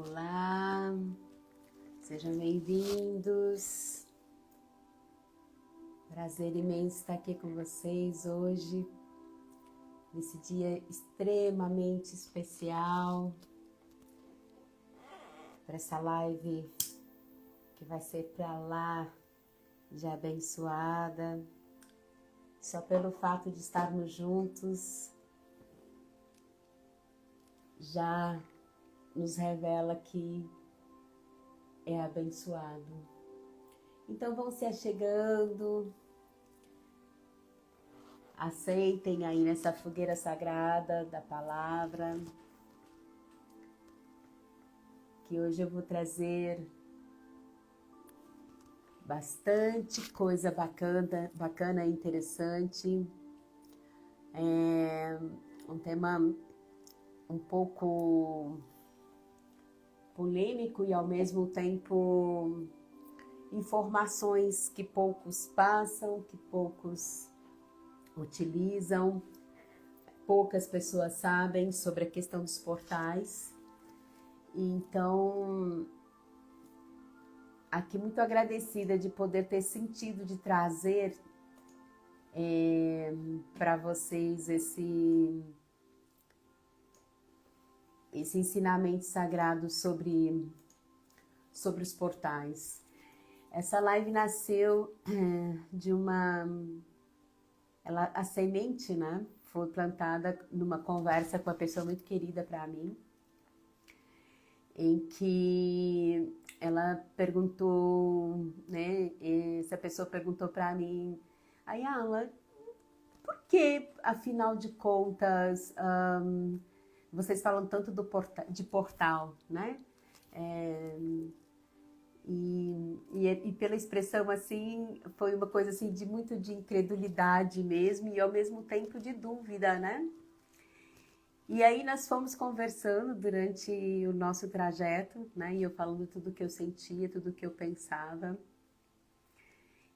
Olá, sejam bem-vindos. Prazer imenso estar aqui com vocês hoje, nesse dia extremamente especial, para essa live que vai ser para lá de abençoada. Só pelo fato de estarmos juntos, já nos revela que é abençoado. Então vão se achegando, aceitem aí nessa fogueira sagrada da palavra, que hoje eu vou trazer bastante coisa bacana e interessante. É um tema um pouco polêmico e ao mesmo tempo informações que poucos passam, que poucos utilizam, poucas pessoas sabem sobre a questão dos portais. Então, aqui muito agradecida de poder ter sentido de trazer para vocês esse ensinamento sagrado sobre os portais. Essa live nasceu de a semente, né, foi plantada numa conversa com uma pessoa muito querida para mim, em que ela perguntou, né, essa pessoa perguntou para mim, Ayala, por que, afinal de contas, vocês falam tanto de portal, né? E pela expressão assim, foi uma coisa assim de muito de incredulidade mesmo e ao mesmo tempo de dúvida, né? E aí nós fomos conversando durante o nosso trajeto, né? E eu falando tudo que eu sentia, tudo que eu pensava.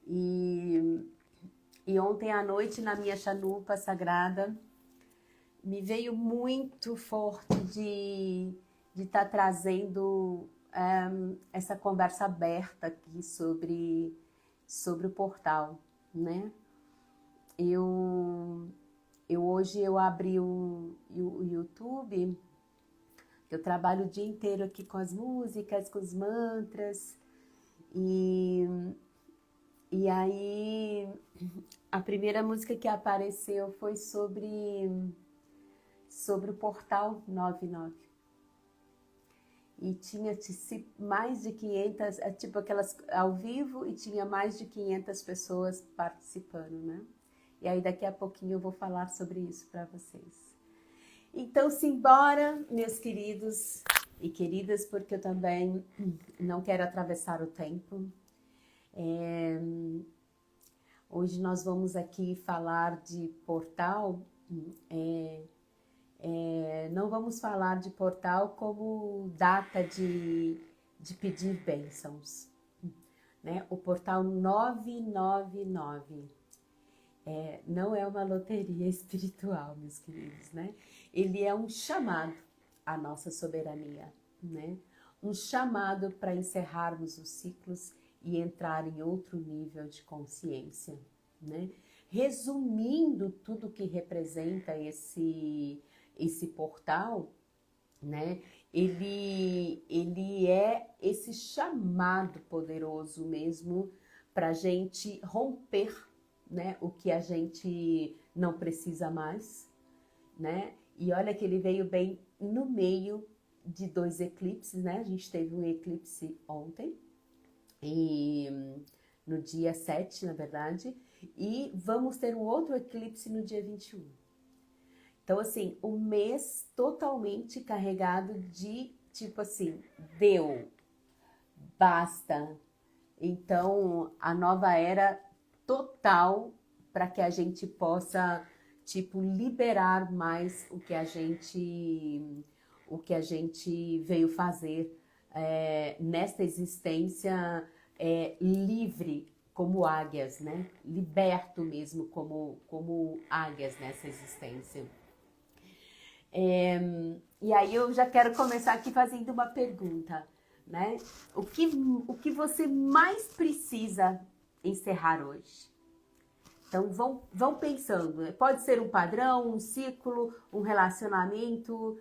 E ontem à noite na minha chanupa sagrada, me veio muito forte de estar trazendo essa conversa aberta aqui sobre o portal, né? Hoje eu abri o YouTube, eu trabalho o dia inteiro aqui com as músicas, com os mantras, e aí a primeira música que apareceu foi sobre o portal 99. E tinha mais de 500, tipo aquelas ao vivo, e tinha mais de 500 pessoas participando, né? E aí daqui a pouquinho eu vou falar sobre isso para vocês. Então, simbora, meus queridos e queridas, porque eu também não quero atravessar o tempo. Hoje nós vamos aqui falar de portal. Não vamos falar de portal como data de pedir bênçãos, né? O portal 999 não é uma loteria espiritual, meus queridos, né? Ele é um chamado à nossa soberania, né? Um chamado para encerrarmos os ciclos e entrar em outro nível de consciência, né? Resumindo tudo que representa esse portal, né? Ele é esse chamado poderoso mesmo para a gente romper, né? O que a gente não precisa mais, né? E olha que ele veio bem no meio de 2 eclipses, né? A gente teve um eclipse ontem, no dia 7, na verdade, e vamos ter um outro eclipse no dia 21. Então, assim, um mês totalmente carregado de, tipo assim, deu, basta. Então, a nova era total para que a gente possa, tipo, liberar mais o que a gente veio fazer nesta existência livre como águias, né? Liberto mesmo como águias nessa existência. E aí eu já quero começar aqui fazendo uma pergunta, né? O que você mais precisa encerrar hoje? Então vão pensando, pode ser um padrão, um ciclo, um relacionamento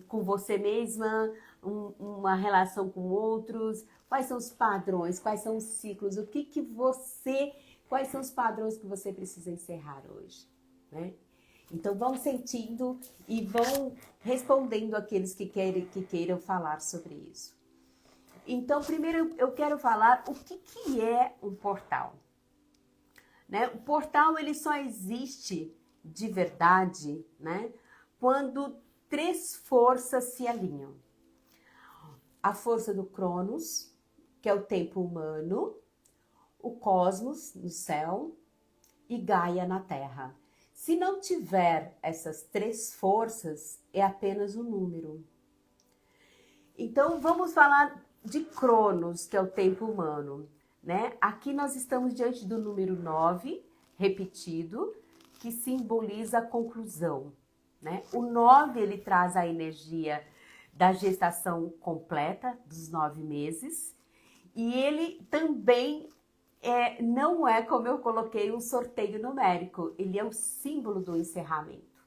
com você mesma, uma relação com outros. Quais são os padrões? Quais são os ciclos? Quais são os padrões que você precisa encerrar hoje, né? Então vão sentindo e vão respondendo aqueles que queiram falar sobre isso. Então, primeiro eu quero falar o que é um portal. Né? O portal ele só existe de verdade, né? Quando três forças se alinham. A força do Cronos, que é o tempo humano, o cosmos no céu e Gaia na Terra. Se não tiver essas três forças, é apenas um número. Então, vamos falar de Cronos, que é o tempo humano, né? Aqui nós estamos diante do número 9, repetido, que simboliza a conclusão, né? O 9, ele traz a energia da gestação completa, dos 9 meses, e ele também não é, como eu coloquei, um sorteio numérico, ele é o símbolo do encerramento.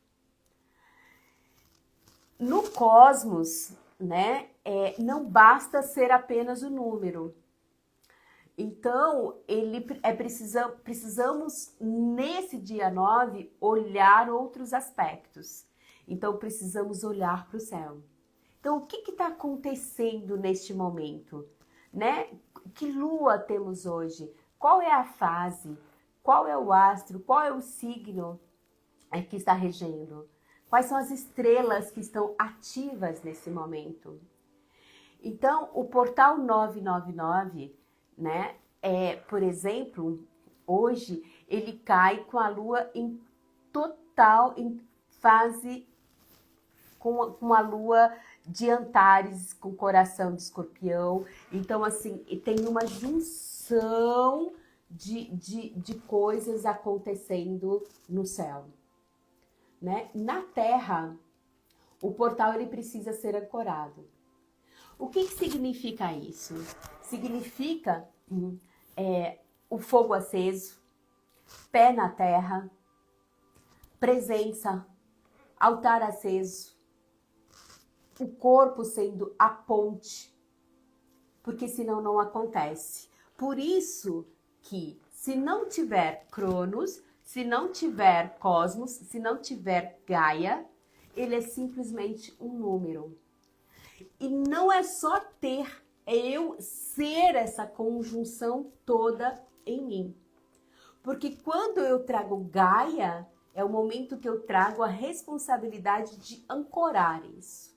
No cosmos, né, não basta ser apenas o número. Então, precisamos, nesse dia 9, olhar outros aspectos. Então, precisamos olhar para o céu. Então, o que está acontecendo neste momento? Né? Que lua temos hoje? Qual é a fase? Qual é o astro? Qual é o signo que está regendo? Quais são as estrelas que estão ativas nesse momento? Então, o portal 999, né, por exemplo, hoje ele cai com a lua em fase, com a lua de Antares, com coração de Escorpião. Então, assim, tem uma junção de coisas acontecendo no céu. Né? Na Terra, o portal ele precisa ser ancorado. O que significa isso? Significa o fogo aceso, pé na terra, presença, altar aceso, o corpo sendo a ponte, porque senão não acontece. Por isso que se não tiver Cronos, se não tiver Cosmos, se não tiver Gaia, ele é simplesmente um número. E não é só ter, é eu ser essa conjunção toda em mim. Porque quando eu trago Gaia, é o momento que eu trago a responsabilidade de ancorar isso.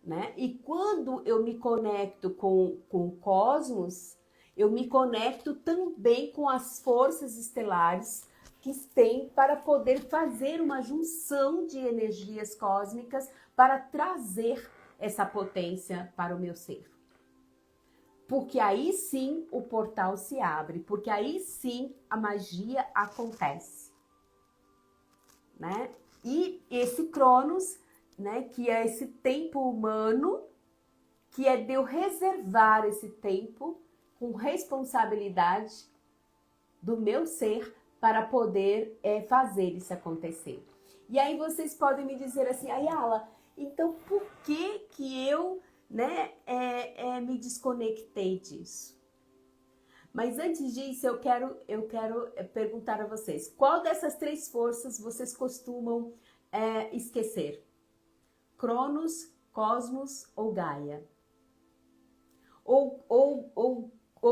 Né? E quando eu me conecto com o cosmos, eu me conecto também com as forças estelares que têm para poder fazer uma junção de energias cósmicas para trazer essa potência para o meu ser. Porque aí sim o portal se abre, porque aí sim a magia acontece. Né? E esse Cronos, né, que é esse tempo humano, que é de eu reservar esse tempo com responsabilidade do meu ser para poder fazer isso acontecer. E aí vocês podem me dizer assim, Ayala, então por que eu me desconectei disso? Mas antes disso, eu quero perguntar a vocês, qual dessas três forças vocês costumam esquecer? Cronos, Cosmos ou Gaia? Ou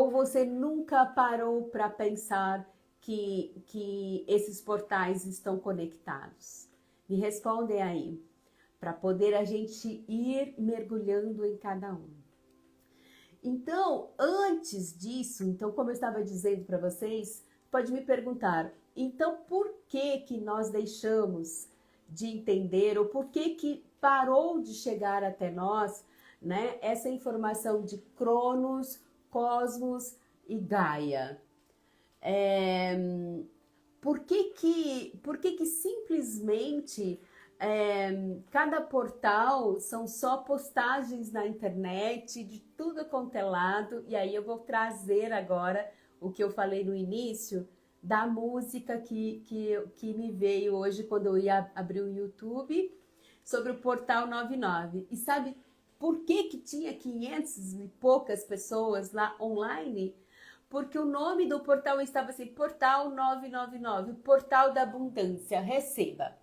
você nunca parou para pensar que esses portais estão conectados? Me respondem aí, para poder a gente ir mergulhando em cada um. Então, antes disso, então como eu estava dizendo para vocês, pode me perguntar, então por que nós deixamos de entender, ou por que parou de chegar até nós, né, essa informação de Cronos, Cosmos e Gaia? Por que simplesmente cada portal são só postagens na internet, de tudo quanto é lado, e aí eu vou trazer agora o que eu falei no início, da música que me veio hoje quando eu ia abrir o YouTube, sobre o Portal 99. E sabe por que tinha 500 e poucas pessoas lá online? Porque o nome do portal estava assim, Portal 999, Portal da Abundância, receba.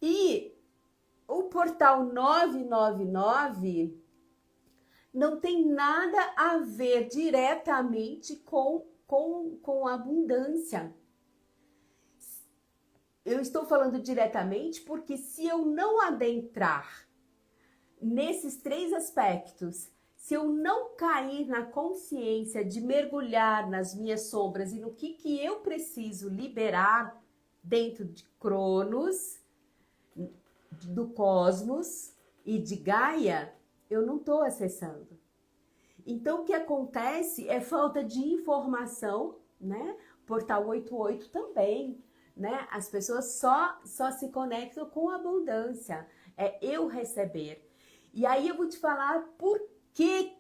E o Portal 999 não tem nada a ver diretamente com abundância. Eu estou falando diretamente porque se eu não adentrar nesses 3 aspectos, se eu não cair na consciência de mergulhar nas minhas sombras e no que eu preciso liberar dentro de Cronos, do cosmos e de Gaia, eu não estou acessando. Então, o que acontece é falta de informação, né? Portal 88 também, né? As pessoas só se conectam com abundância, é eu receber. E aí eu vou te falar o que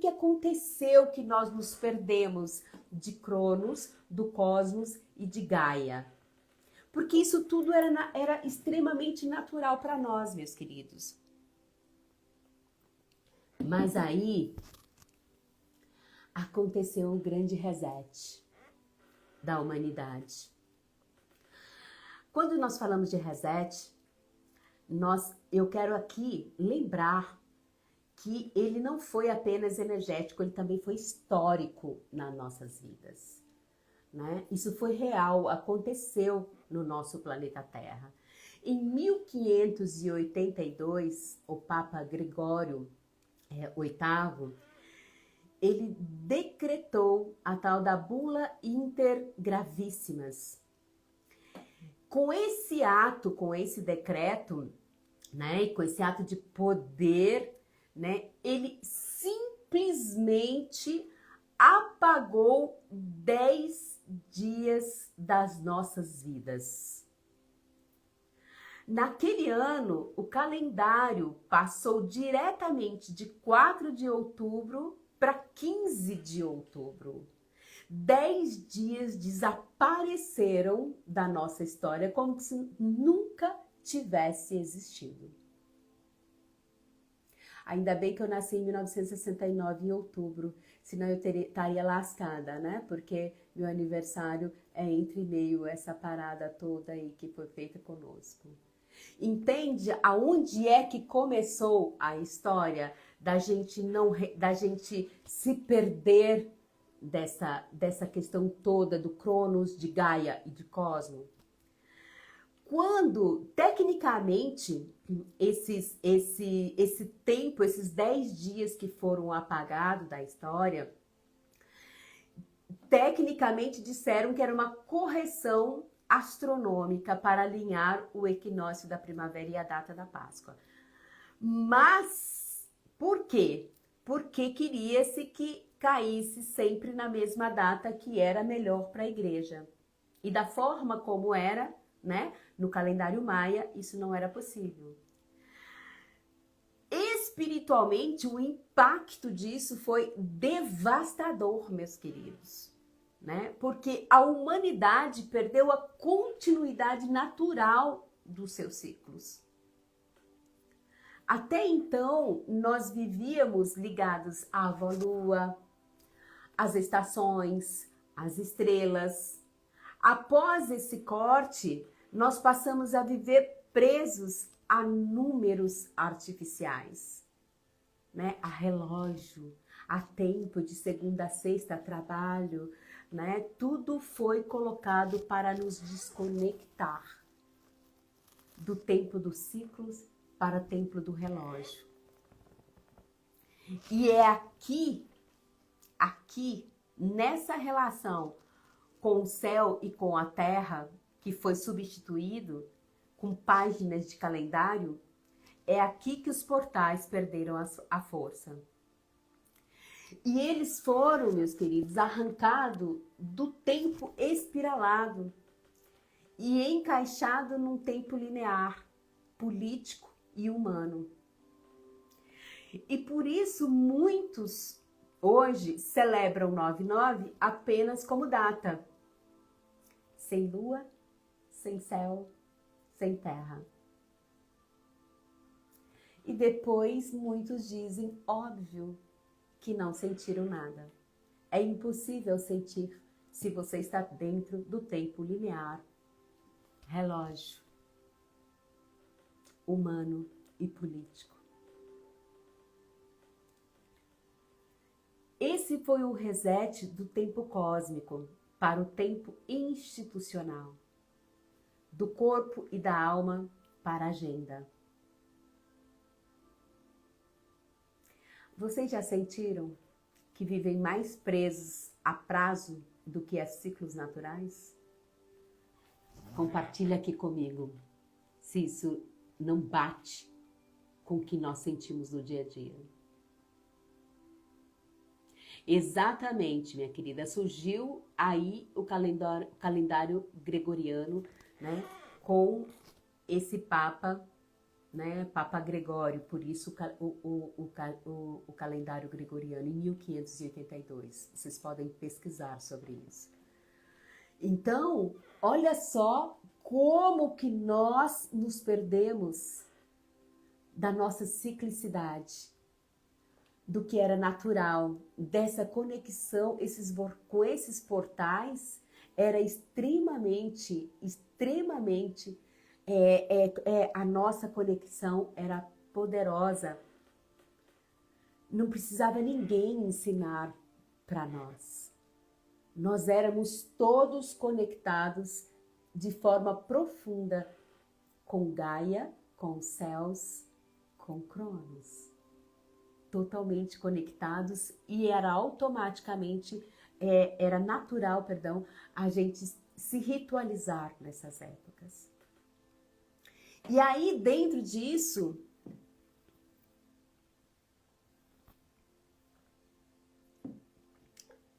aconteceu que nós nos perdemos de Cronos, do cosmos e de Gaia. Porque isso tudo era extremamente natural para nós, meus queridos. Mas aí aconteceu um grande reset da humanidade. Quando nós falamos de reset, eu quero aqui lembrar que ele não foi apenas energético, ele também foi histórico nas nossas vidas, né? Isso foi real, aconteceu no nosso planeta Terra. Em 1582, o Papa Gregório VIII, ele decretou a tal da Bula Inter Gravíssimas. Com esse ato, com esse decreto, né, e com esse ato de poder, né, ele simplesmente apagou 10 dias das nossas vidas. Naquele ano, o calendário passou diretamente de 4 de outubro para 15 de outubro. 10 dias desapareceram da nossa história como se nunca tivesse existido. Ainda bem que eu nasci em 1969, em outubro, senão eu estaria lascada, né? Porque meu aniversário é entre meio essa parada toda aí que foi feita conosco. Entende aonde é que começou a história da gente se perder dessa questão toda do Cronos, de Gaia e de Cosmo? Quando, tecnicamente, esse tempo, esses 10 dias que foram apagados da história, tecnicamente disseram que era uma correção astronômica para alinhar o equinócio da primavera e a data da Páscoa. Mas, por quê? Porque queria-se que caísse sempre na mesma data que era melhor para a igreja. E da forma como era, né, no calendário maia, isso não era possível. Espiritualmente, o impacto disso foi devastador, meus queridos, né? Porque a humanidade perdeu a continuidade natural dos seus ciclos. Até então, nós vivíamos ligados à avó-lua, às estações, às estrelas. Após esse corte, nós passamos a viver presos a números artificiais, né? A relógio, a tempo, de segunda a sexta, trabalho, né? Tudo foi colocado para nos desconectar do tempo dos ciclos para o tempo do relógio. E é aqui, nessa relação com o céu e com a terra, que foi substituído com páginas de calendário, é aqui que os portais perderam a força. E eles foram, meus queridos, arrancados do tempo espiralado. e encaixado num tempo linear, político e humano. E por isso muitos hoje celebram 9/9 apenas como data. Sem lua, sem céu, sem terra. E depois muitos dizem, óbvio, que não sentiram nada. É impossível sentir se você está dentro do tempo linear, relógio, humano e político. Esse foi o reset do tempo cósmico para o tempo institucional, do corpo e da alma para a agenda. Vocês já sentiram que vivem mais presos a prazo do que a ciclos naturais? Compartilha aqui comigo se isso não bate com o que nós sentimos no dia a dia. Exatamente, minha querida, surgiu aí o calendário gregoriano, né, com esse Papa, né, Papa Gregório, por isso o calendário gregoriano em 1582. Vocês podem pesquisar sobre isso. Então, olha só como que nós nos perdemos da nossa ciclicidade, do que era natural, dessa conexão com esses portais, era extremamente, a nossa conexão era poderosa. Não precisava ninguém ensinar para nós. Nós éramos todos conectados de forma profunda com Gaia, com os céus, com Cronos. Totalmente conectados e era automaticamente, era natural, a gente se ritualizar nessas épocas. E aí, dentro disso,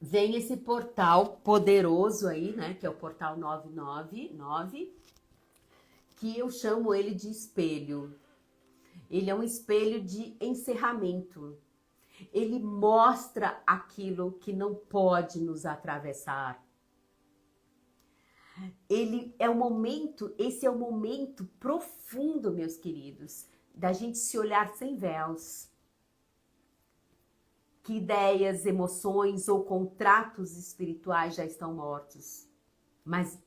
vem esse portal poderoso aí, né, que é o portal 999, que eu chamo ele de espelho. Ele é um espelho de encerramento. Ele mostra aquilo que não pode nos atravessar. Esse é o momento profundo, meus queridos, da gente se olhar sem véus. Que ideias, emoções ou contratos espirituais já estão mortos. Mas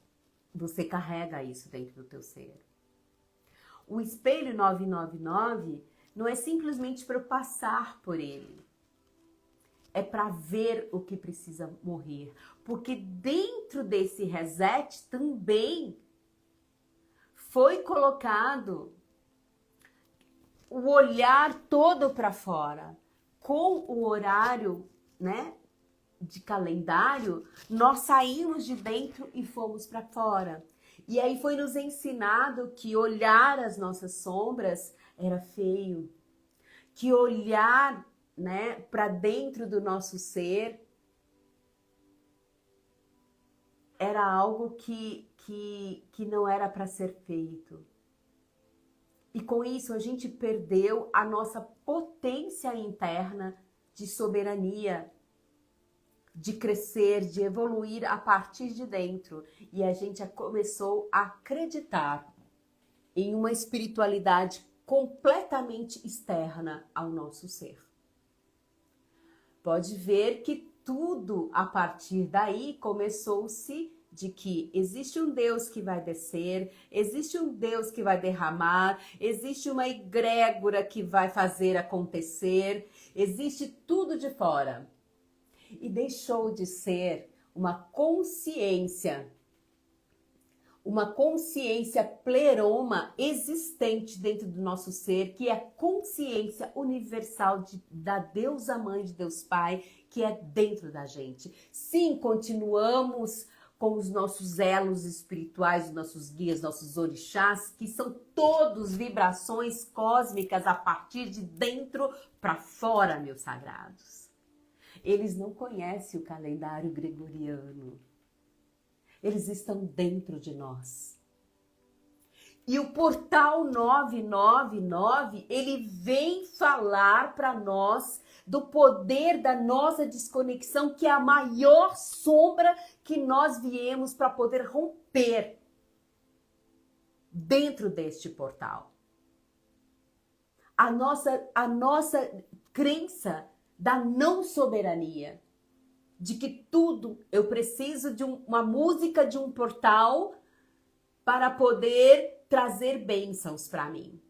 você carrega isso dentro do teu ser. O espelho 999 não é simplesmente para eu passar por ele. É para ver o que precisa morrer. Porque dentro desse reset também foi colocado o olhar todo para fora. Com o horário, né, de calendário, nós saímos de dentro e fomos para fora. E aí foi nos ensinado que olhar as nossas sombras era feio. Que olhar, né, para dentro do nosso ser era algo que não era para ser feito. E com isso a gente perdeu a nossa potência interna de soberania, de crescer, de evoluir a partir de dentro. E a gente começou a acreditar em uma espiritualidade completamente externa ao nosso ser. Pode ver que tudo a partir daí começou-se de que existe um Deus que vai descer, existe um Deus que vai derramar, existe uma egrégora que vai fazer acontecer, existe tudo de fora. E deixou de ser uma consciência pleroma existente dentro do nosso ser, que é a consciência universal da Deusa Mãe, de Deus Pai, que é dentro da gente. Sim, continuamos com os nossos elos espirituais, os nossos guias, nossos orixás, que são todos vibrações cósmicas a partir de dentro para fora, meus sagrados. Eles não conhecem o calendário gregoriano. Eles estão dentro de nós. E o portal 999, ele vem falar para nós do poder da nossa desconexão, que é a maior sombra que nós viemos para poder romper dentro deste portal. A nossa crença da não soberania, de que tudo, eu preciso de uma música de um portal para poder trazer bênçãos para mim.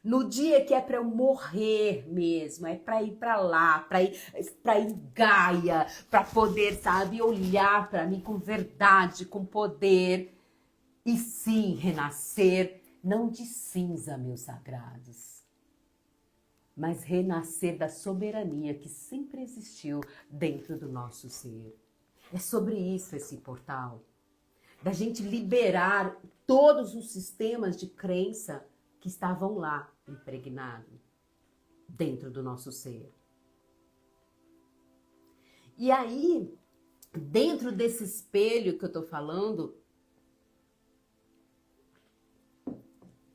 No dia que é para eu morrer mesmo, é para ir para lá, para ir em Gaia, para poder, sabe, olhar para mim com verdade, com poder, e sim renascer, não de cinza, meus sagrados, mas renascer da soberania que sempre existiu dentro do nosso ser. É sobre isso esse portal, da gente liberar todos os sistemas de crença que estavam lá, impregnado dentro do nosso ser. E aí, dentro desse espelho que eu tô falando,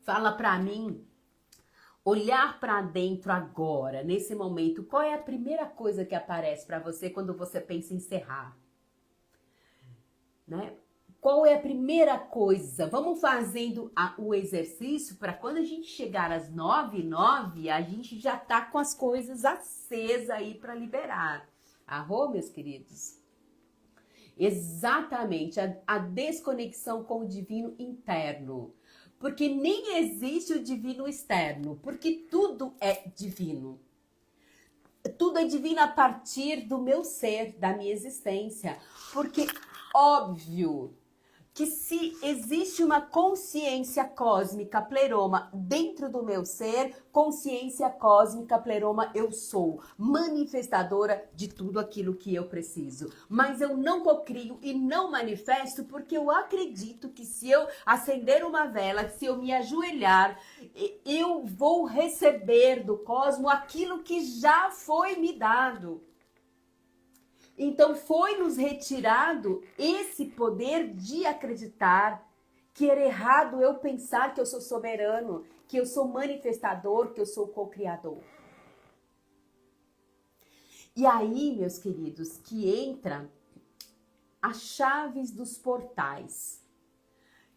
fala para mim olhar para dentro agora, nesse momento. Qual é a primeira coisa que aparece para você quando você pensa em encerrar? Né? Qual é a primeira coisa? Vamos fazendo o exercício para quando a gente chegar às 9h09, a gente já tá com as coisas acesas aí para liberar. Arro, meus queridos? Exatamente, a desconexão com o divino interno. Porque nem existe o divino externo, porque tudo é divino. Tudo é divino a partir do meu ser, da minha existência. Porque, óbvio, que se existe uma consciência cósmica pleroma dentro do meu ser, consciência cósmica pleroma eu sou, manifestadora de tudo aquilo que eu preciso. Mas eu não cocrio e não manifesto porque eu acredito que se eu acender uma vela, se eu me ajoelhar, eu vou receber do cosmo aquilo que já foi me dado. Então foi nos retirado esse poder de acreditar que era errado eu pensar que eu sou soberano, que eu sou manifestador, que eu sou co-criador. E aí, meus queridos, que entra as chaves dos portais,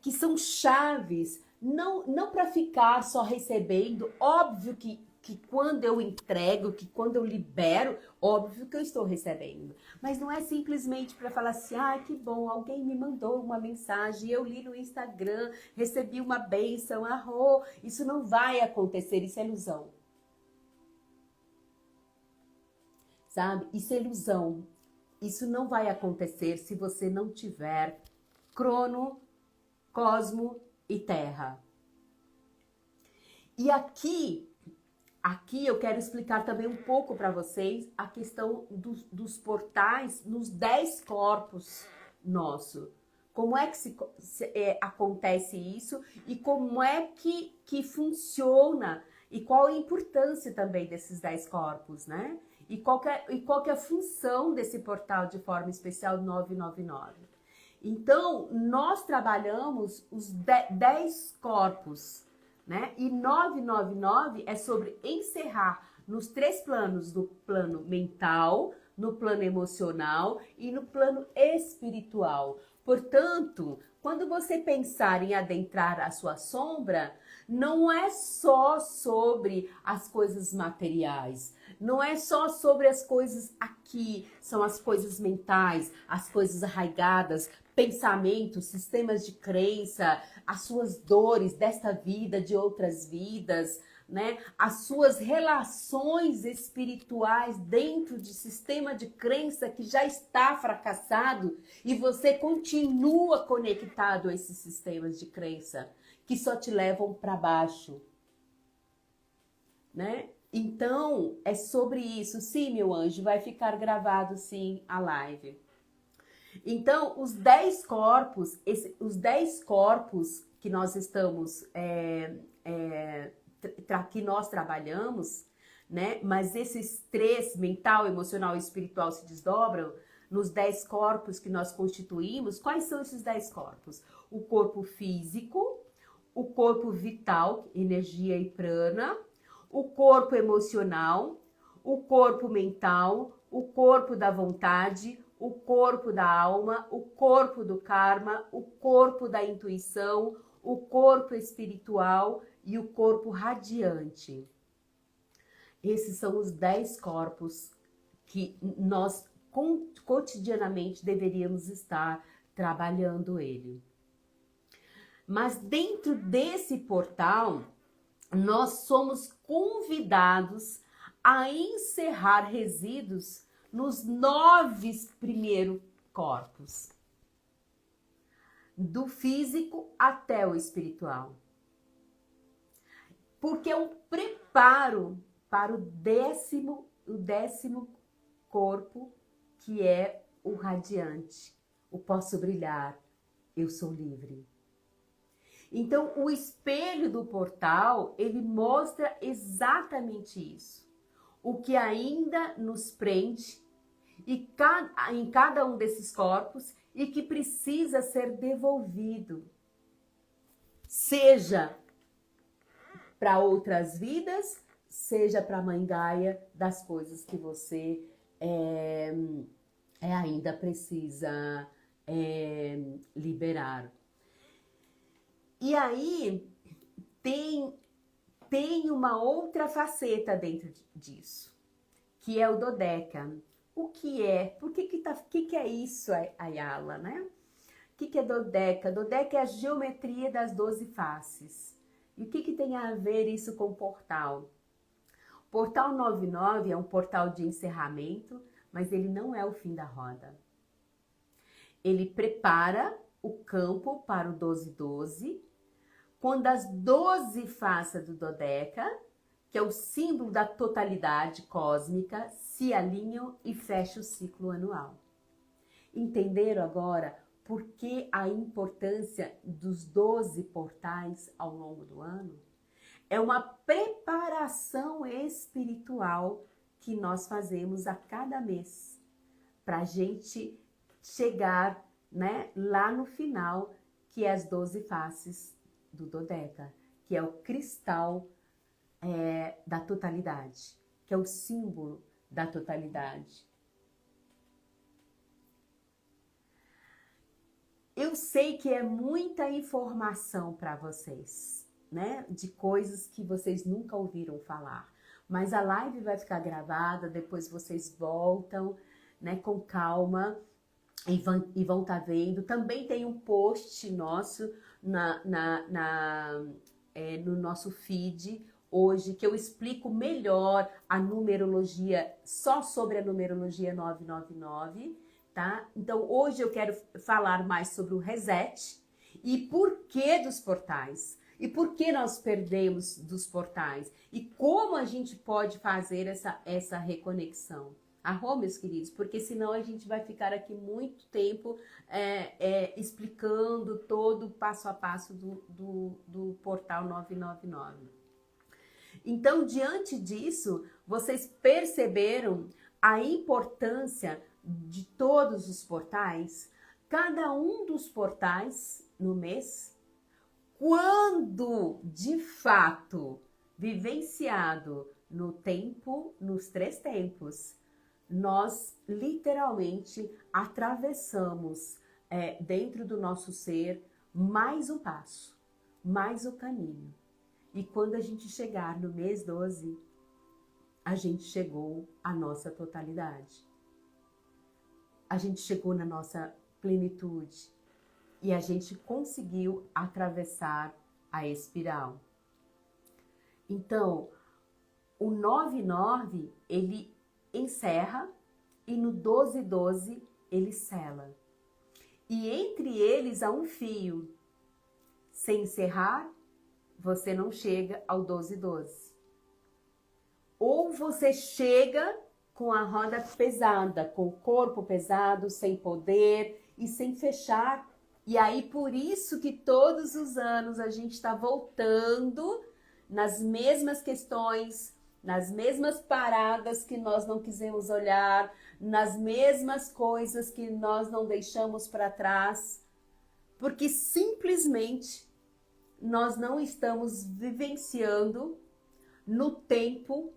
que são chaves não para ficar só recebendo, óbvio que quando eu entrego, que quando eu libero, óbvio que eu estou recebendo. Mas não é simplesmente para falar assim, que bom, alguém me mandou uma mensagem, eu li no Instagram, recebi uma bênção, isso não vai acontecer, isso é ilusão. Sabe? Isso é ilusão. Isso não vai acontecer se você não tiver crono, cosmo e terra. E aqui eu quero explicar também um pouco para vocês a questão dos portais nos 10 corpos nosso. Como é que acontece isso e como é que funciona e qual a importância também desses 10 corpos, né? E qual que é a função desse portal de forma especial 999. Então, nós trabalhamos os 10 corpos, né? E 999 é sobre encerrar nos 3 planos, no plano mental, no plano emocional e no plano espiritual. Portanto, quando você pensar em adentrar a sua sombra, não é só sobre as coisas materiais, não é só sobre as coisas aqui, são as coisas mentais, as coisas arraigadas, pensamentos, sistemas de crença, as suas dores desta vida, de outras vidas, né? As suas relações espirituais dentro de sistema de crença que já está fracassado e você continua conectado a esses sistemas de crença que só te levam para baixo, né? Então, é sobre isso. Sim, meu anjo, vai ficar gravado sim a live. Então, os 10 corpos, os 10 corpos que nós estamos, que nós trabalhamos, né? Mas esses 3, mental, emocional e espiritual, se desdobram nos 10 corpos que nós constituímos. Quais são esses 10 corpos? O corpo físico, o corpo vital, energia e prana, o corpo emocional, o corpo mental, o corpo da vontade, o corpo da alma, o corpo do karma, o corpo da intuição, o corpo espiritual e o corpo radiante. Esses são os 10 corpos que nós cotidianamente deveríamos estar trabalhando ele. Mas dentro desse portal, nós somos convidados a encerrar resíduos nos 9 primeiros corpos, do físico até o espiritual. Porque é um preparo para o décimo corpo, que é o radiante, o posso brilhar, eu sou livre. Então, o espelho do portal, ele mostra exatamente isso. O que ainda nos prende em cada um desses corpos e que precisa ser devolvido. Seja para outras vidas, seja para a Mãe Gaia, das coisas que você ainda precisa liberar. E aí tem uma outra faceta dentro disso, que é o dodeca. O que é? Por que é isso, Ayala, né? O que é dodeca? Dodeca é a geometria das 12 faces. E o que tem a ver isso com o portal? O portal 99 é um portal de encerramento, mas ele não é o fim da roda. Ele prepara o campo para o 12-12, quando as 12 faces do dodeca, que é o símbolo da totalidade cósmica, se alinham e fecham o ciclo anual. Entenderam agora por que a importância dos 12 portais ao longo do ano? É uma preparação espiritual que nós fazemos a cada mês, para a gente chegar, né, lá no final, que é as 12 faces do dodeca, que é o cristal da totalidade, que é o símbolo da totalidade. Eu sei que é muita informação para vocês, né? De coisas que vocês nunca ouviram falar. Mas a live vai ficar gravada, depois vocês voltam, né, com calma e vão estar vendo. Também tem um post nosso no nosso feed hoje, que eu explico melhor a numerologia, só sobre a numerologia 999, tá? Então, hoje eu quero falar mais sobre o reset e por que dos portais. E por que nós perdemos dos portais? E como a gente pode fazer essa reconexão? Arro, meus queridos, porque senão a gente vai ficar aqui muito tempo explicando todo o passo a passo do portal 999. Então, diante disso, vocês perceberam a importância de todos os portais? Cada um dos portais no mês, quando de fato vivenciado no tempo, nos 3 tempos, nós literalmente atravessamos dentro do nosso ser mais um passo, mais o caminho. E quando a gente chegar no mês 12, a gente chegou à nossa totalidade. A gente chegou na nossa plenitude e a gente conseguiu atravessar a espiral. Então, o 99, ele encerra e no 12-12 ele sela. E entre eles há um fio. Sem encerrar, você não chega ao 12-12. Ou você chega com a roda pesada, com o corpo pesado, sem poder e sem fechar. E aí, por isso que todos os anos a gente está voltando nas mesmas questões, nas mesmas paradas que nós não quisemos olhar, nas mesmas coisas que nós não deixamos para trás, porque simplesmente nós não estamos vivenciando no tempo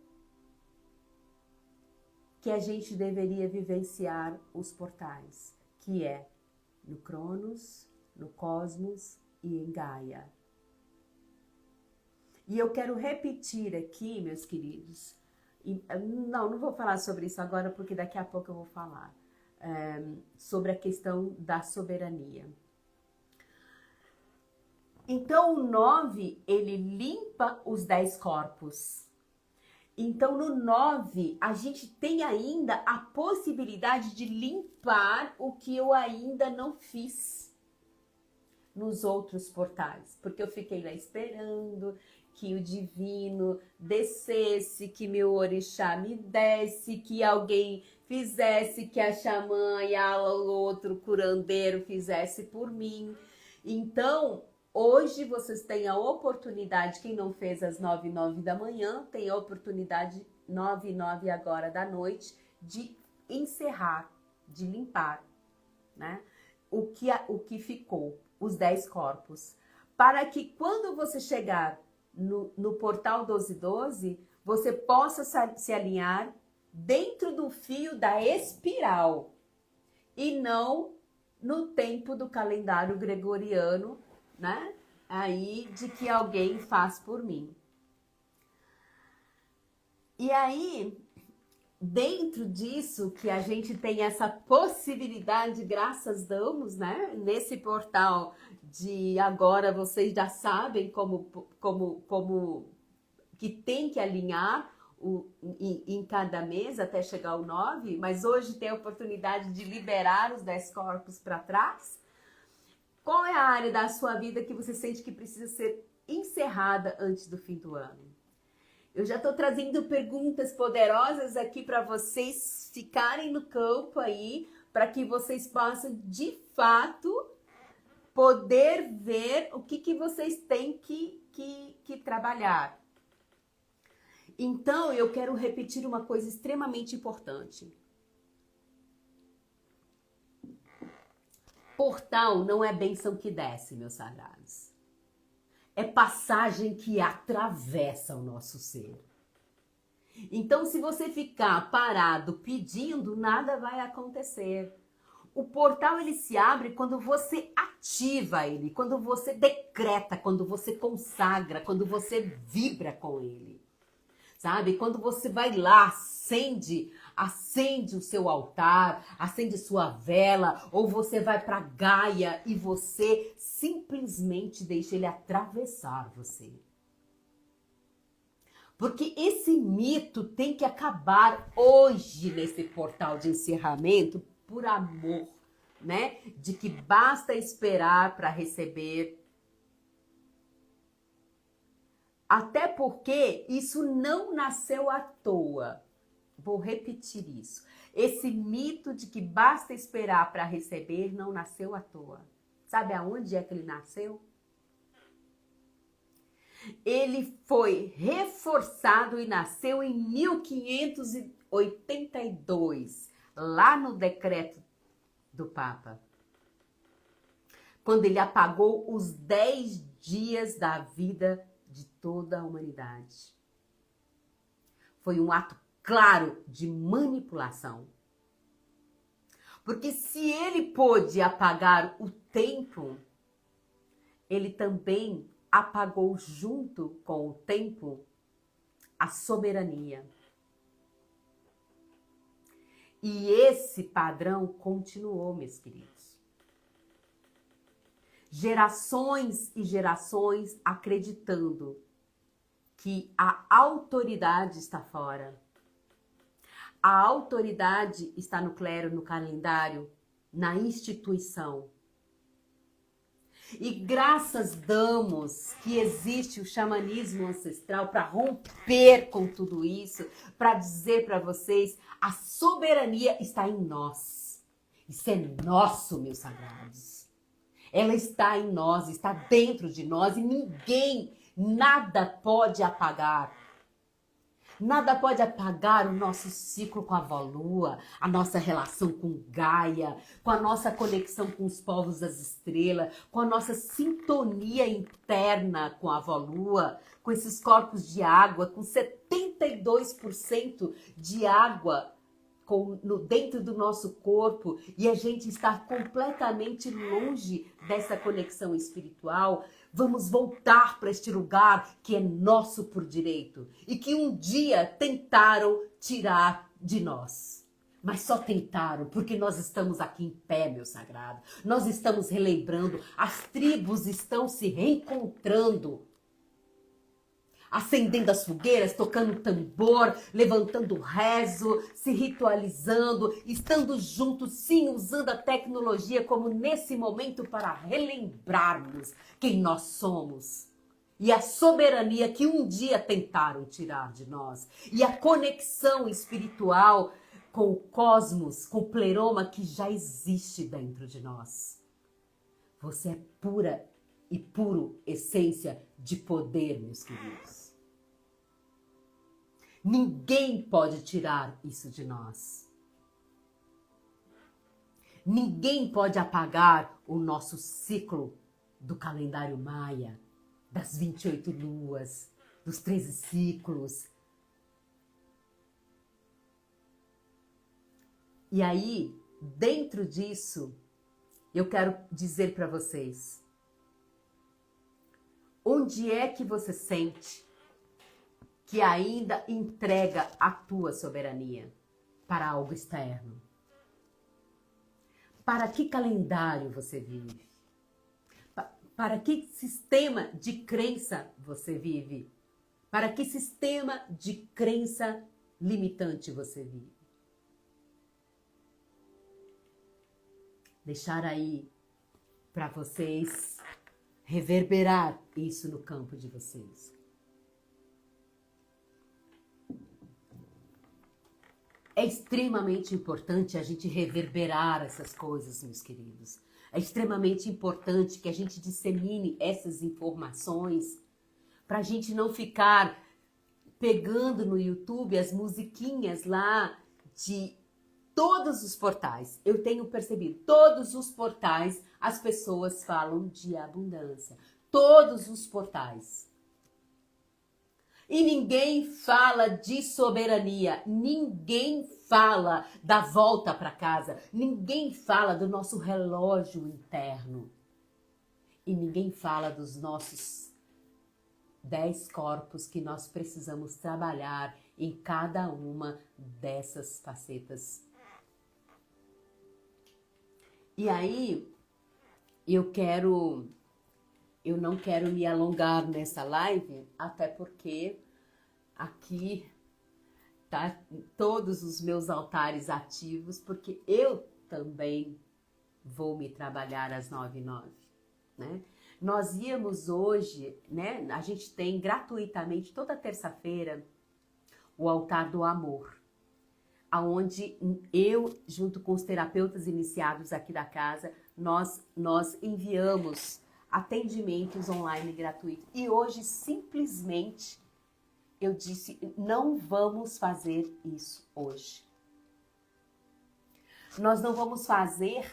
que a gente deveria vivenciar os portais, que é no Cronos, no Cosmos e em Gaia. E eu quero repetir aqui, meus queridos, não vou falar sobre isso agora, porque daqui a pouco eu vou falar sobre a questão da soberania. Então, o 9, ele limpa os 10 corpos. Então, no 9, a gente tem ainda a possibilidade de limpar o que eu ainda não fiz nos outros portais. Porque eu fiquei lá esperando que o divino descesse, que meu orixá me desse, que alguém fizesse, que a xamã e o outro curandeiro fizesse por mim. Então, hoje vocês têm a oportunidade, quem não fez às 9h09 da manhã, tem a oportunidade 9h09 agora da noite de encerrar, de limpar, né? O que ficou, os 10 corpos. Para que quando você chegar no portal 1212, você possa se alinhar dentro do fio da espiral e não no tempo do calendário gregoriano, né? Aí de que alguém faz por mim. E aí, dentro disso que a gente tem essa possibilidade, graças damos, né? Nesse portal de agora vocês já sabem como que tem que alinhar em cada mês até chegar o 9, mas hoje tem a oportunidade de liberar os 10 corpos para trás. Qual é a área da sua vida que você sente que precisa ser encerrada antes do fim do ano? Eu já estou trazendo perguntas poderosas aqui para vocês ficarem no campo aí, para que vocês possam, de fato, poder ver o que vocês têm que trabalhar. Então, eu quero repetir uma coisa extremamente importante. Portal não é bênção que desce, meus sagrados. É passagem que atravessa o nosso ser. Então, se você ficar parado pedindo, nada vai acontecer. O portal, ele se abre quando você ativa ele, quando você decreta, quando você consagra, quando você vibra com ele. Sabe? Quando você vai lá, acende o seu altar, acende sua vela, ou você vai para Gaia e você simplesmente deixa ele atravessar você. Porque esse mito tem que acabar hoje nesse portal de encerramento, por amor, né? De que basta esperar para receber. Até porque isso não nasceu à toa. Vou repetir isso. Esse mito de que basta esperar para receber não nasceu à toa. Sabe aonde é que ele nasceu? Ele foi reforçado e nasceu em 1582, lá no decreto do Papa. Quando ele apagou os 10 dias da vida de toda a humanidade. Foi um ato claro de manipulação. Porque se ele pôde apagar o tempo, ele também apagou junto com o tempo a soberania. E esse padrão continuou, meus queridos. Gerações e gerações acreditando que a autoridade está fora. A autoridade está no clero, no calendário, na instituição. E graças damos que existe o xamanismo ancestral para romper com tudo isso, para dizer para vocês, a soberania está em nós. Isso é nosso, meus sagrados. Ela está em nós, está dentro de nós e ninguém, nada pode apagar. Nada pode apagar o nosso ciclo com a avó Lua, a nossa relação com Gaia, com a nossa conexão com os povos das estrelas, com a nossa sintonia interna com a avó Lua, com esses corpos de água, com 72% de água dentro do nosso corpo, e a gente está completamente longe dessa conexão espiritual. Vamos voltar para este lugar que é nosso por direito e que um dia tentaram tirar de nós. Mas só tentaram, porque nós estamos aqui em pé, meu sagrado. Nós estamos relembrando, as tribos estão se reencontrando. Acendendo as fogueiras, tocando tambor, levantando rezo, se ritualizando, estando juntos, sim, usando a tecnologia como nesse momento para relembrarmos quem nós somos. E a soberania que um dia tentaram tirar de nós. E a conexão espiritual com o cosmos, com o pleroma que já existe dentro de nós. Você é pura e puro essência de poder, meus queridos. Ninguém pode tirar isso de nós. Ninguém pode apagar o nosso ciclo do calendário maia, das 28 luas, dos 13 ciclos. E aí, dentro disso, eu quero dizer para vocês, onde é que você sente que ainda entrega a tua soberania para algo externo? Para que calendário você vive? Para que sistema de crença você vive? Para que sistema de crença limitante você vive? Deixar aí para vocês reverberar isso no campo de vocês. É extremamente importante a gente reverberar essas coisas, meus queridos. É extremamente importante que a gente dissemine essas informações para a gente não ficar pegando no YouTube as musiquinhas lá de todos os portais. Eu tenho percebido, todos os portais as pessoas falam de abundância. Todos os portais. E ninguém fala de soberania, ninguém fala da volta para casa, ninguém fala do nosso relógio interno. E ninguém fala dos nossos 10 corpos que nós precisamos trabalhar em cada uma dessas facetas. E aí, eu não quero me alongar nessa live, até porque aqui tá todos os meus altares ativos, porque eu também vou me trabalhar às 9h09, né? Nós íamos hoje, né? A gente tem gratuitamente toda terça-feira o altar do amor, aonde eu, junto com os terapeutas iniciados aqui da casa, nós enviamos atendimentos online gratuitos. E hoje, simplesmente, eu disse, não vamos fazer isso hoje. Nós não vamos fazer,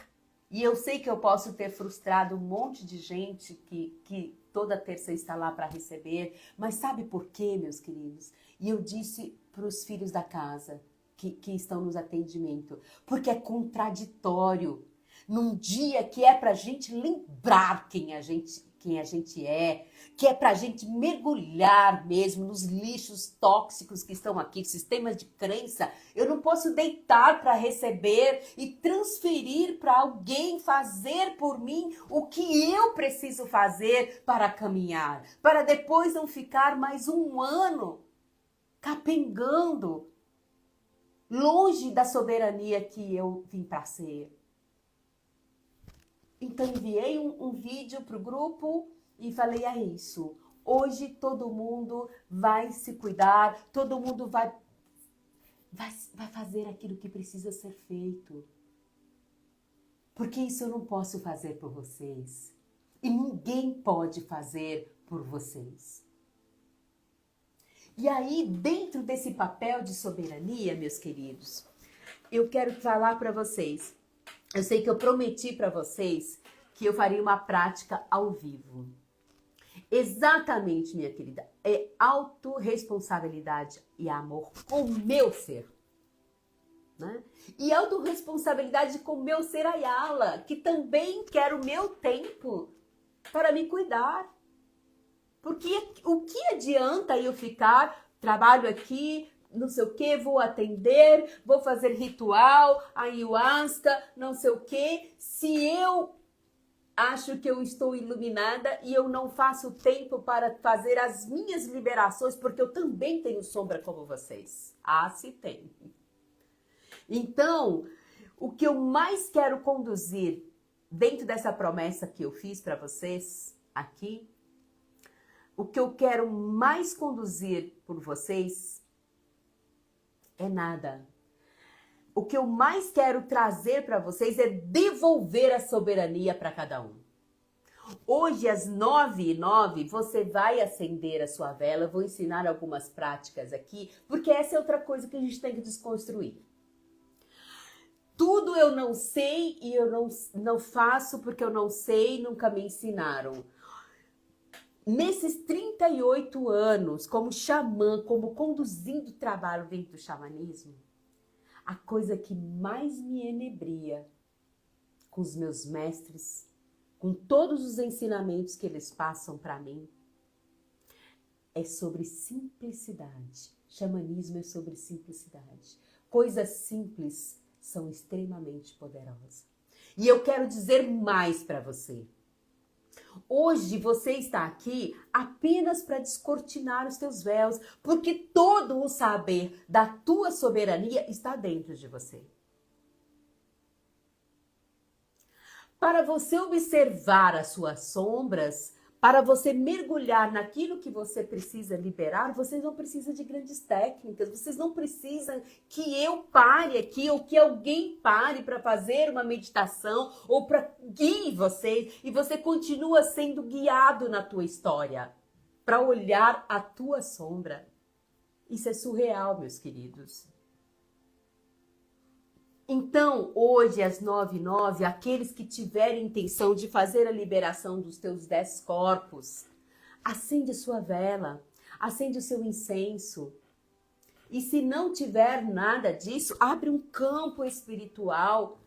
e eu sei que eu posso ter frustrado um monte de gente que toda terça está lá para receber, mas sabe por quê, meus queridos? E eu disse para os filhos da casa que estão nos atendimentos, porque é contraditório. Num dia que é pra gente lembrar quem a gente é, que é pra gente mergulhar mesmo nos lixos tóxicos que estão aqui, sistemas de crença, eu não posso deitar para receber e transferir para alguém fazer por mim o que eu preciso fazer para caminhar, para depois não ficar mais um ano capengando longe da soberania que eu vim para ser. Então enviei um vídeo para o grupo e falei, é isso. Hoje todo mundo vai se cuidar, todo mundo vai fazer aquilo que precisa ser feito. Porque isso eu não posso fazer por vocês. E ninguém pode fazer por vocês. E aí, dentro desse papel de soberania, meus queridos, eu quero falar para vocês. Eu sei que eu prometi para vocês que eu faria uma prática ao vivo. Exatamente, minha querida, é autorresponsabilidade e amor com o meu ser. Né? E autorresponsabilidade com o meu ser Ayala, que também quer o meu tempo para me cuidar. Porque o que adianta eu ficar, trabalho aqui, não sei o que, vou atender, vou fazer ritual, ayahuasca, não sei o que, se eu acho que eu estou iluminada e eu não faço tempo para fazer as minhas liberações, porque eu também tenho sombra como vocês. Ah, se tem. Então, o que eu mais quero conduzir dentro dessa promessa que eu fiz para vocês aqui, o que eu quero mais conduzir por vocês é nada. O que eu mais quero trazer para vocês é devolver a soberania para cada um. Hoje, às 9h09, você vai acender a sua vela. Eu vou ensinar algumas práticas aqui, porque essa é outra coisa que a gente tem que desconstruir. Tudo eu não sei e eu não faço porque eu não sei, nunca me ensinaram. Nesses 38 anos, como xamã, como conduzindo o trabalho dentro do xamanismo, a coisa que mais me enebria com os meus mestres, com todos os ensinamentos que eles passam para mim, é sobre simplicidade. Xamanismo é sobre simplicidade. Coisas simples são extremamente poderosas. E eu quero dizer mais para você. Hoje você está aqui apenas para descortinar os teus véus, porque todo o saber da tua soberania está dentro de você. Para você observar as suas sombras, para você mergulhar naquilo que você precisa liberar, vocês não precisam de grandes técnicas, vocês não precisam que eu pare aqui ou que alguém pare para fazer uma meditação ou para guiar vocês e você continua sendo guiado na tua história para olhar a tua sombra. Isso é surreal, meus queridos. Então, hoje, às 9h09, aqueles que tiverem intenção de fazer a liberação dos teus 10 corpos, acende sua vela, acende o seu incenso. E se não tiver nada disso, abre um campo espiritual.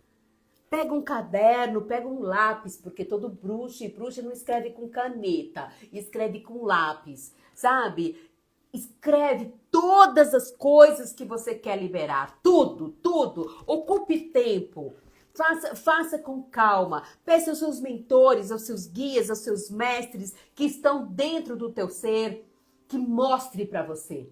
Pega um caderno, pega um lápis, porque todo bruxo e bruxa não escreve com caneta, escreve com lápis, sabe? Escreve todas as coisas que você quer liberar. Tudo, tudo. Ocupe tempo. Faça com calma. Peça aos seus mentores, aos seus guias, aos seus mestres que estão dentro do teu ser, que mostre para você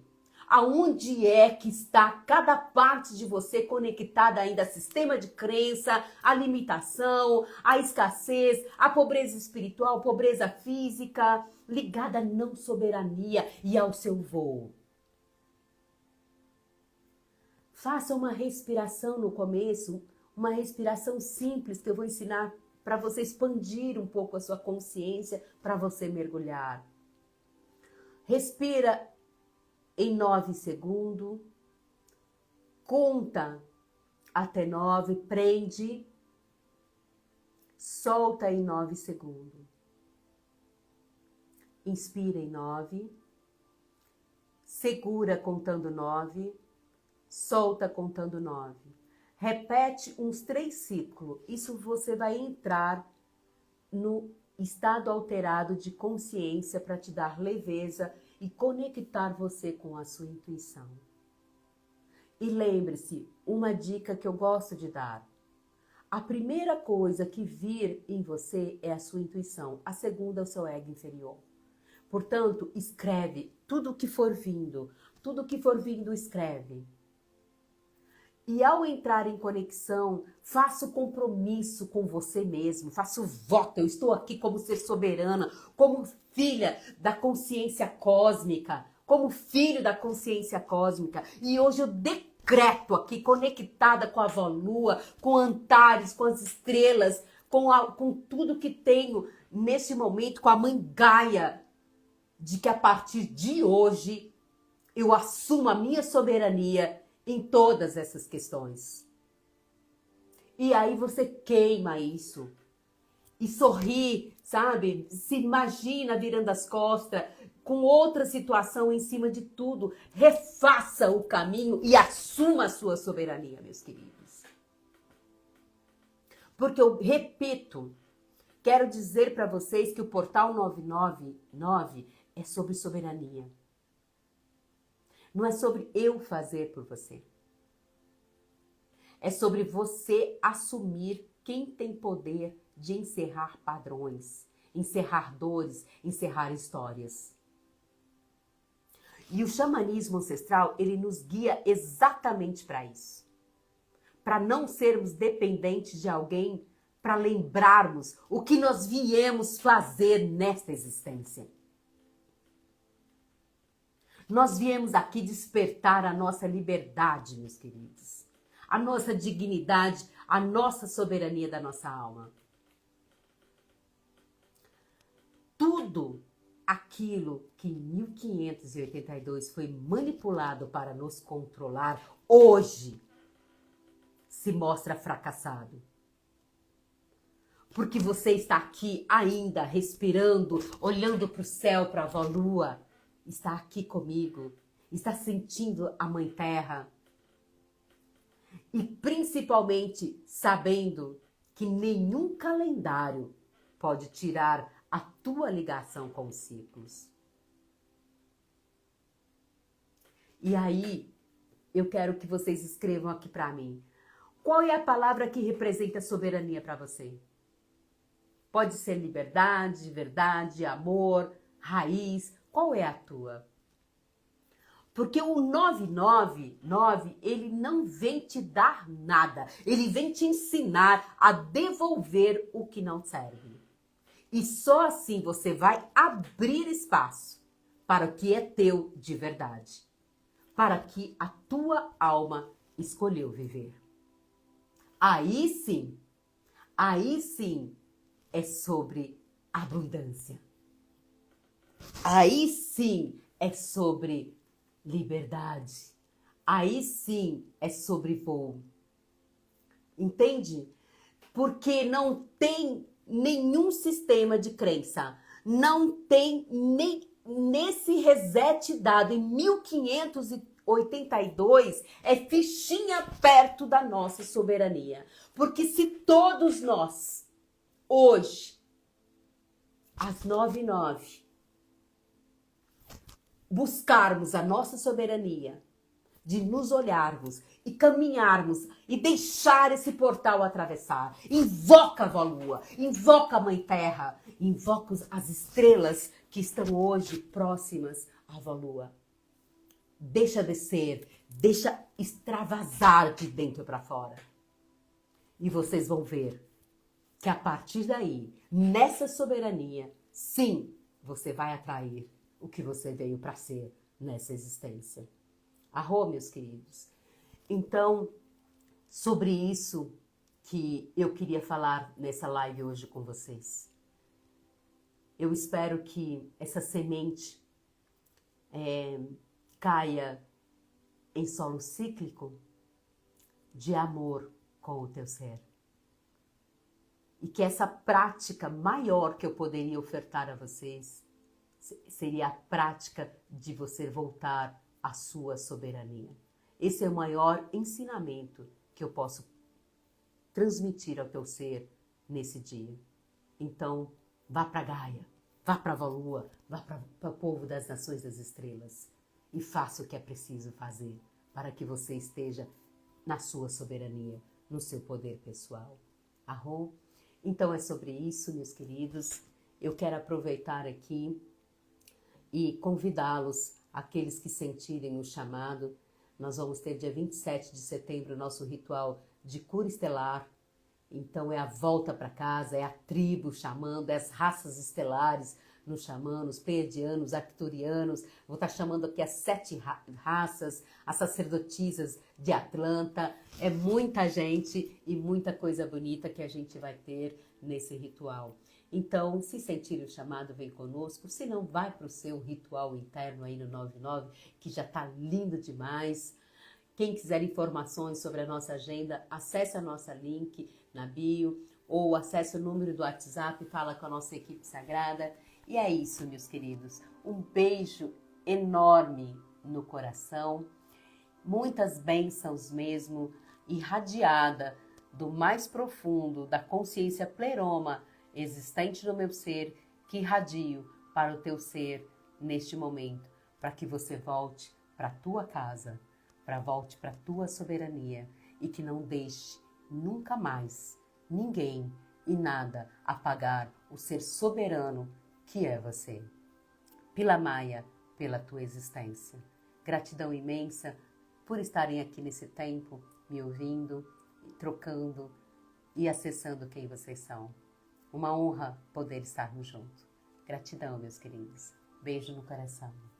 aonde é que está cada parte de você conectada ainda ao sistema de crença, à limitação, à escassez, à pobreza espiritual, pobreza física, ligada à não soberania e ao seu voo. Faça uma respiração no começo, uma respiração simples que eu vou ensinar para você expandir um pouco a sua consciência, para você mergulhar. Respira em 9 segundos, conta até 9, prende, solta em 9 segundos. Inspira em 9, segura contando 9, solta contando 9. Repete uns 3 ciclos, isso você vai entrar no estado alterado de consciência para te dar leveza e conectar você com a sua intuição. E lembre-se, uma dica que eu gosto de dar. A primeira coisa que vir em você é a sua intuição. A segunda é o seu ego inferior. Portanto, escreve tudo o que for vindo. Tudo o que for vindo, escreve. E ao entrar em conexão, faça o compromisso com você mesmo, faça o voto. Eu estou aqui como ser soberana, como filha da consciência cósmica, como filho da consciência cósmica. E hoje eu decreto aqui, conectada com a avó Lua, com Antares, com as estrelas, com tudo que tenho nesse momento, com a mãe Gaia, de que a partir de hoje eu assumo a minha soberania em todas essas questões. E aí você queima isso. E sorri, sabe? Se imagina virando as costas, com outra situação em cima de tudo. Refaça o caminho e assuma a sua soberania, meus queridos. Porque eu repito, quero dizer para vocês que o portal 999 é sobre soberania. Não é sobre eu fazer por você. É sobre você assumir quem tem poder de encerrar padrões, encerrar dores, encerrar histórias. E o xamanismo ancestral, ele nos guia exatamente para isso. Para não sermos dependentes de alguém, para lembrarmos o que nós viemos fazer nesta existência. Nós viemos aqui despertar a nossa liberdade, meus queridos. A nossa dignidade, a nossa soberania da nossa alma. Tudo aquilo que em 1582 foi manipulado para nos controlar, hoje se mostra fracassado. Porque você está aqui ainda respirando, olhando para o céu, para a avó Lua, está aqui comigo, está sentindo a Mãe Terra. E principalmente sabendo que nenhum calendário pode tirar a tua ligação com os ciclos. E aí, eu quero que vocês escrevam aqui para mim. Qual é a palavra que representa soberania para você? Pode ser liberdade, verdade, amor, raiz. Qual é a tua? Porque o 999, ele não vem te dar nada. Ele vem te ensinar a devolver o que não serve. E só assim você vai abrir espaço para o que é teu de verdade. Para que a tua alma escolheu viver. Aí sim é sobre abundância. Aí sim é sobre liberdade. Aí sim é sobre voo. Entende? Porque não tem nenhum sistema de crença. Não tem nem nesse reset dado em 1582 é fichinha perto da nossa soberania. Porque se todos nós, hoje, às 9h09, buscarmos a nossa soberania, de nos olharmos e caminharmos e deixar esse portal atravessar. Invoca a avó Lua, invoca a Mãe Terra, invoca as estrelas que estão hoje próximas à avó Lua. Deixa descer, deixa extravasar de dentro para fora. E vocês vão ver que a partir daí, nessa soberania, sim, você vai atrair o que você veio para ser nessa existência. Arro, meus queridos. Então, sobre isso que eu queria falar nessa live hoje com vocês. Eu espero que essa semente caia em solo cíclico de amor com o teu ser. E que essa prática maior que eu poderia ofertar a vocês seria a prática de você voltar à sua soberania. Esse é o maior ensinamento que eu posso transmitir ao teu ser nesse dia. Então, vá para Gaia, vá para a avó Lua, vá para o povo das nações das estrelas e faça o que é preciso fazer para que você esteja na sua soberania, no seu poder pessoal. Arro? Então é sobre isso, meus queridos. Eu quero aproveitar aqui e convidá-los, aqueles que sentirem o chamado. Nós vamos ter dia 27 de setembro o nosso ritual de cura estelar. Então é a volta para casa, é a tribo chamando, é as raças estelares nos chamando, os pleiadianos, arcturianos. Vou estar chamando aqui as 7 raças, as sacerdotisas de Atlanta. É muita gente e muita coisa bonita que a gente vai ter nesse ritual. Então, se sentir o chamado, vem conosco. Se não, vai para o seu ritual interno aí no 99, que já está lindo demais. Quem quiser informações sobre a nossa agenda, acesse a nossa link na bio ou acesse o número do WhatsApp e fala com a nossa equipe sagrada. E é isso, meus queridos. Um beijo enorme no coração. Muitas bênçãos mesmo, irradiada do mais profundo da consciência pleroma existente no meu ser, que irradio para o teu ser neste momento, para que você volte para a tua casa, volte para a tua soberania e que não deixe nunca mais ninguém e nada apagar o ser soberano que é você. Pila Maia, pela tua existência. Gratidão imensa por estarem aqui nesse tempo, me ouvindo, trocando e acessando quem vocês são. Uma honra poder estarmos juntos. Gratidão, meus queridos. Beijo no coração.